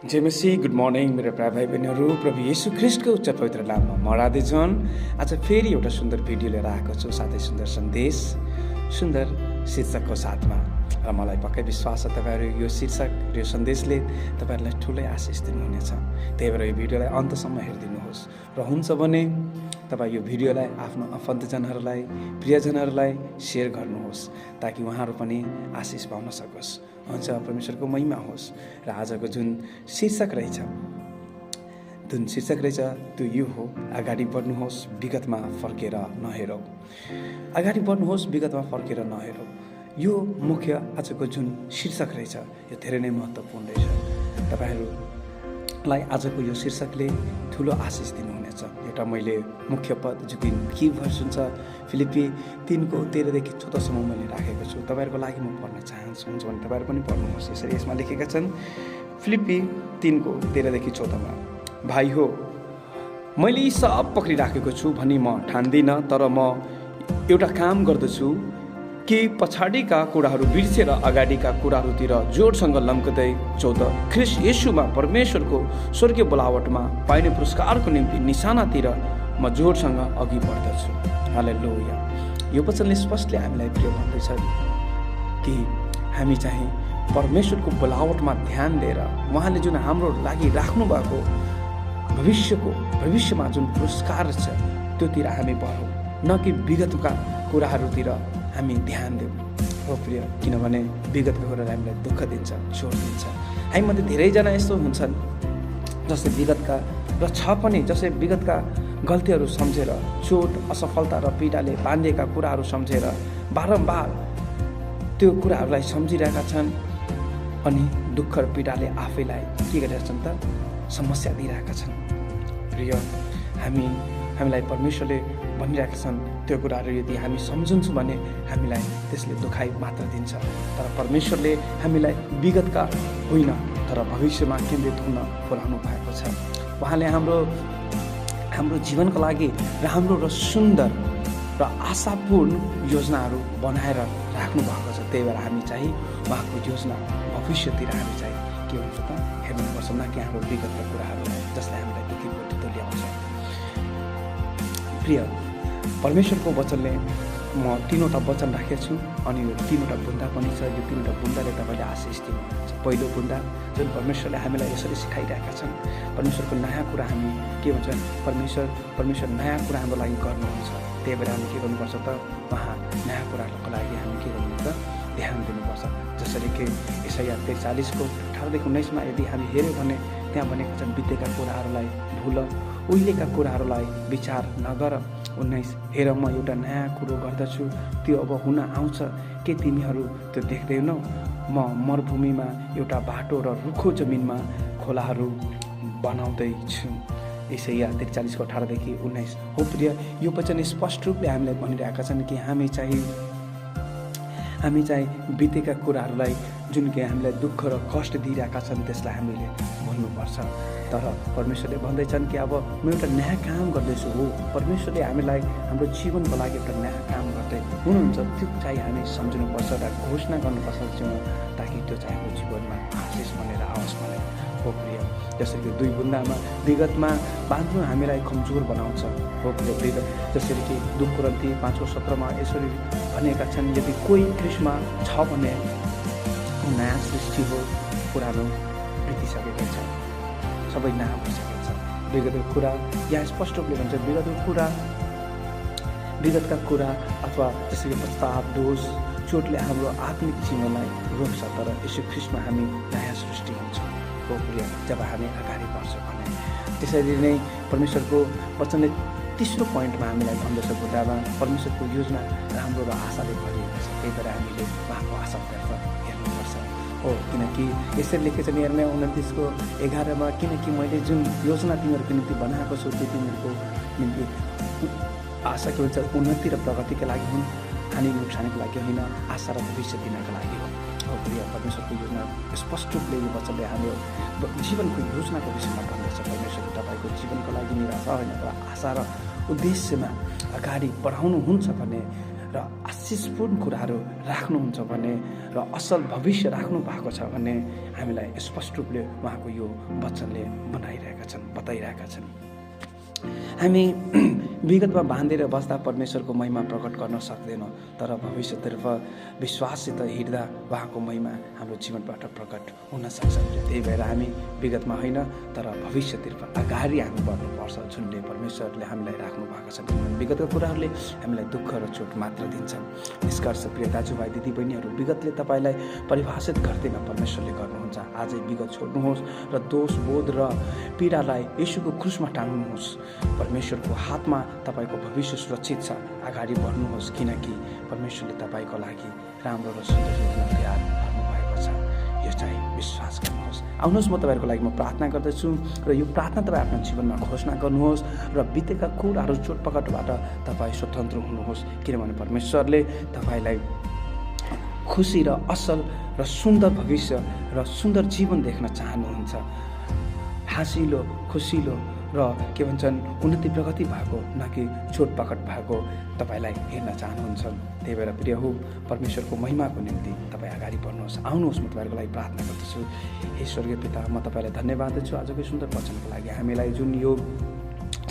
जय मसीह, good morning मेरा प्राय भाइ बहिनीहरू। प्रभु येशू ख्रिस्टको उच्च पवित्र नाममा म राधे जन आज फेरि एउटा सुन्दर भिडियो लिएर आएको छु, साथै सुन्दर सन्देश, सुन्दर शीर्षकको साथमा। र मलाई पक्कै विश्वास छ तपाईँहरू यो शीर्षक र यो सन्देशले तपाईँहरूलाई ठुलै आशिष दिनुहुनेछ। त्यही भएर यो भिडियोलाई अन्तसम्म हेरिदिनुहोस् र हुन्छ भने तपाईँ यो भिडियोलाई आफ्नो आफन्तजनहरूलाई, प्रियजनहरूलाई सेयर गर्नुहोस् ताकि उहाँहरू पनि आशिष पाउन सकोस्। हुन्छ, परमेश्वरको महिमा होस्। र आजको जुन शीर्षक रहेछ त्यो यो हो, अगाडि बढ्नुहोस्, विगतमा फर्केर नहेरौँ। अगाडि बढ्नुहोस्, विगतमा फर्केर नहेरौँ। यो मुख्य आजको जुन शीर्षक रहेछ यो धेरै नै महत्त्वपूर्ण रहेछ। तपाईँहरूलाई आजको यो शीर्षकले ठुलो आशिष दिनुहुनेछ। एउटा मैले मुख्य पद जो कि की भर्स हुन्छ फिलिप्पी 3:13-14 मैले राखेको छु, तपाईँहरूको लागि म पढ्न चाहन्छु। हुन्छ भने तपाईँहरू पनि पढ्नुहोस्। यसरी यसमा लेखेका छन्, फिलिप्पी 3:13-14 भाइ हो, मैले यी सब पक्रिराखेको छु भनी म ठान्दिनँ, तर म एउटा काम गर्दछु कि पछाडिका कुराहरू बिर्सेर अगाडिका कुराहरूतिर जोडसँग लम्कदै ख्रिस्ट येशूमा परमेश्वरको स्वर्गीय बोलावटमा पाइने पुरस्कारको निम्ति निशानातिर म जोडसँग अघि बढ्दछु। हालेलुया। यो वचनले स्पष्टले हामीलाई प्रिय भन्दैछ कि हामी चाहिँ परमेश्वरको बोलावटमा ध्यान दिएर उहाँले जुन हाम्रो लागि राख्नु भएको भविष्यमा जुन पुरस्कार छ त्योतिर हामी बढौँ, न कि विगतका कुराहरूतिर हामी ध्यान दिउँ। हो प्रिय, किनभने विगतका कुराले हामीलाई दुःख दिन्छ, चोट दिन्छ। हामीमध्ये धेरैजना यस्तो हुन्छन् जसले विगतका र छ पनि जसले विगतका गल्तीहरू सम्झेर चोट, असफलता र पीडाले बाँधिएका कुराहरू सम्झेर बारम्बार त्यो कुराहरूलाई सम्झिरहेका छन् अनि दुःख र पीडाले आफैलाई के गरिरहेका छन् त समस्या दिइरहेका छन्। प्रिय, हामीलाई परमेश्वरले भनिरहेका छन् त्यो कुराहरू यदि हामी सम्झन्छौँ भने हामीलाई त्यसले दुखाइ मात्र दिन्छ। तर परमेश्वरले हामीलाई विगतका होइन तर भविष्यमा केन्द्रित हुन बोलाउनु भएको छ। उहाँले हाम्रो जीवनको लागि राम्रो र सुन्दर र आशापूर्ण योजनाहरू बनाएर राख्नु भएको छ। त्यही भएर हामी चाहिँ उहाँको योजना भविष्यतिर हामी चाहिँ के हुन्छ त हेर्नुपर्छ, न कि हाम्रो विगतका कुराहरू जसलाई हामीलाई दुःखी ल्याउँछ। प्रिय, परमेश्वरको वचनले म 3वटा वचन राखेको छु अनि यो 3वटा बुन्दा पनि छ। यो 3वटा बुन्दाले तपाईँले आशिष दिनुहुन्छ। पहिलो बुन्दा जुन परमेश्वरले हामीलाई यसरी सिकाइरहेका छन्, परमेश्वरको नयाँ कुरा हामी के भन्छ, परमेश्वर नयाँ कुरा हाम्रो लागि गर्नुहुन्छ। त्यही भएर हामी के गर्नुपर्छ त, उहाँ नयाँ कुराहरूको लागि हामी के गर्नुपर्छ, ध्यान दिनुपर्छ। जसरी कि यसाया 43:18-19 यदि हामी हेऱ्यौँ भने त्यहाँ भनेको छन्, बितेका कुराहरूलाई भुल, उहिलेका कुराहरूलाई विचार नगर। 19 हेर, म एउटा नयाँ कुरो गर्दछु, त्यो अब हुन आउँछ, के तिमीहरू त्यो देख्दैनौ? म मरुभूमिमा एउटा बाटो र रुखो जमिनमा खोलाहरू बनाउँदैछु। यसैया 43:18-19 हो प्रिय, यो वचन स्पष्ट रूपले हामीलाई भनिरहेका छन् कि हामी चाहिँ बितेका कुराहरूलाई जुन कि हामीलाई दुःख र कष्ट दिइरहेका छन् त्यसलाई हामीले भुल्नुपर्छ। तर परमेश्वरले भन्दैछन् कि अब म एउटा नयाँ काम गर्दैछु। हो, परमेश्वरले हामीलाई हाम्रो जीवनको लागि एउटा नयाँ काम गर्दै हुनुहुन्छ, त्यो चाहिँ हामी सम्झिनुपर्छ र घोषणा गर्नुपर्छ ताकि त्यो चाहिँ हाम्रो जीवनमा आशिष बनेर आओस् भनेर। हो प्रिय, जसरी 2 बुन्दामा विगतमा बाँध्नु हामीलाई कमजोर बनाउँछ। हो प्रिय, जसरी कि 2 कोरिन्थी 5:17 यसरी भनेका छन्, यदि कोही ख्रिस्टमा छ भने नयाँ सृष्टि हो, पुरानो बितिसकेको छ, सबै नयाँ भइसकेको छ। विगतको कुरा यहाँ स्पष्ट रूपले भन्छ, विगतका कुरा अथवा जसरी पश्चाताप, दोष, चोटले हाम्रो आत्मिक जीवनलाई रोक्छ, तर यीशु ख्रिस्टमा हामी नयाँ सृष्टि हुन्छौँ। हो प्रिय, जब हामी अगाडि बढ्छौँ भने। त्यसरी नै परमेश्वरको वचनले 3रो पोइन्टमा हामीलाई भन्दछ, बुद्धामा परमेश्वरको योजना राम्रो र आशाले भरिएको छ। त्यही भएर हामीले उहाँको आशातर्फ हेर्नुपर्छ। हो, किनकि यसरी लेखेको छ यिर्मया 29:11 किनकि मैले जुन योजना तिमीहरूको निम्ति बनाएको छु त्यो तिमीहरूको निम्ति आशा के भन्छ, उन्नति र प्रगतिका लागि हुन्, हानि नोक्सानीको लागि होइन, आशा र भविष्य दिनका लागि हो। हो प्रिय, परमेश्वरको योजना स्पष्ट रूपले यो वचनले हाम्रो जीवनको योजनाको विषयमा भन्दैछ। परमेश्वरले तपाईँको जीवनको लागि निराशा होइन तर आशा र उद्देश्यमा अगाडि बढाउनुहुन्छ भन्ने र आशिषपूर्ण कुराहरू राख्नुहुन्छ भने र असल भविष्य राख्नु भएको छ भने हामीलाई स्पष्ट रूपले उहाँको यो वचनले बताइरहेका छन्। हामी विगतमा बाँधेर बस्दा परमेश्वरको महिमा प्रकट गर्न सक्दैनौँ, तर भविष्यतर्फ विश्वाससित हिँड्दा उहाँको महिमा हाम्रो जीवनबाट प्रकट हुन सक्छ। त्यही भएर हामी विगतमा होइन तर भविष्यतर्फ अगाडि हामी बढ्नुपर्छ, जुनले परमेश्वरले हामीलाई राख्नु भएको छ। किनभने विगतका कुराहरूले हामीलाई दुःख र चोट मात्र दिन्छन्। निष्कर्ष प्रिय दाजुभाइ दिदीबहिनीहरू, विगतले तपाईँलाई परिभाषित गर्दैन, परमेश्वरले गर्नुहुन्छ। आजै विगत छोड्नुहोस् र दोष बोध र पीडालाई येशूको क्रुसमा टाङ्नुहोस्। परमेश्वरको हातमा तपाईँको भविष्य सुरक्षित छ। अगाडि बढ्नुहोस्, किनकि परमेश्वरले तपाईँको लागि राम्रो र सुन्दर योजना तयार गर्नुभएको छ। यो चाहिँ विश्वास गर्नुहोस्। आउनुहोस्, म तपाईँहरूको लागि म प्रार्थना गर्दछु र यो प्रार्थना तपाईँ आफ्नो जीवनमा घोषणा गर्नुहोस् र बितेका कुराहरू चोटपटकबाट तपाईँ स्वतन्त्र हुनुहोस्। किनभने परमेश्वरले तपाईँलाई खुसी र असल र सुन्दर भविष्य र सुन्दर जीवन देख्न चाहनुहुन्छ। हाँसिलो, खुसिलो र के भन्छन् उन्नति प्रगति भएको, न कि चोटपटक भएको तपाईँलाई हेर्न चाहनुहुन्छ। त्यही भएर प्रिय हो, परमेश्वरको महिमाको निम्ति तपाईँ अगाडि बढ्नुहोस्। आउनुहोस्, म तपाईँहरूको लागि प्रार्थना गर्दछु। हे स्वर्गीय पिता, म तपाईँलाई धन्यवाद दिन्छु आजको सुन्दर वचनको लागि। हामीलाई जुन यो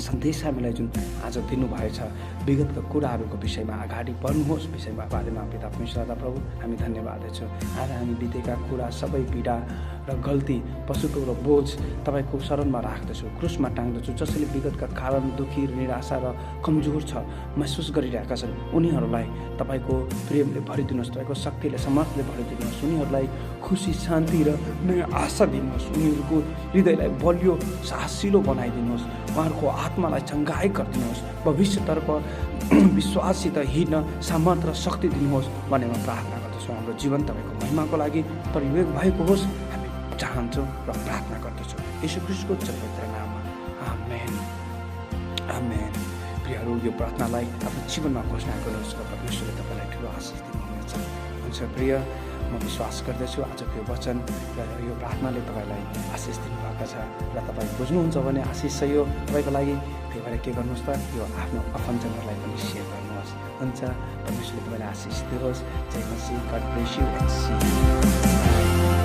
सन्देश हामीलाई जुन आज दिनुभएछ, विगतका कुराहरूको विषयमा अगाडि बढ्नुहोस् विषयमा बारेमा पिता परमेश्वर प्रभु हामी धन्यवाद दिन्छौँ। आज हामी बितेका कुरा सबै पीडा र गल्ती, पशुको र बोझ तपाईँको शरणमा राख्दछु, क्रुसमा टाङ्दछु। जसले विगतका कारण दुःखी र निराशा र कमजोर छ महसुस गरिरहेका छन्, उनीहरूलाई तपाईँको प्रेमले भरिदिनुहोस्, तपाईँको शक्तिले सामर्थ्यले भरिदिनुहोस्। उनीहरूलाई खुसी, शान्ति र नयाँ आशा दिनुहोस्। उनीहरूको हृदयलाई बलियो साहसिलो बनाइदिनुहोस्। उहाँहरूको आत्मालाई चङ्गाई गरिदिनुहोस्। भविष्यतर्फ विश्वाससित हिँड्न सामर्थ्य र शक्ति दिनुहोस् भन्ने म प्रार्थना गर्दछु। हाम्रो जीवन तपाईँको महिमाको लागि प्रयोग भएको होस् हामी चाहन्छौँ र प्रार्थना गर्दछौँ येशू ख्रीष्टको पवित्र नाममा। आमेन, आमेन। प्रियहरू, यो प्रार्थनालाई आफ्नो जीवनमा घोषणा गर्नुहोस् र परमेश्वरले तपाईँलाई ठुलो आशिष दिनुहुनेछ। हुन्छ प्रिय, म विश्वास गर्दछु आजको यो वचन र यो प्रार्थनाले तपाईँलाई आशिष दिनुभएको छ र तपाईँ बुझ्नुहुन्छ भने आशिष छ यो तपाईँको लागि। त्यही भएर के गर्नुहोस् त, यो आफ्नो आफन्तजनहरूलाई पनि सेयर गर्नुहोस्। हुन्छ, परमेश्वरले तपाईँलाई आशिष दिनुहोस्। जय मसीह। God bless you and see you.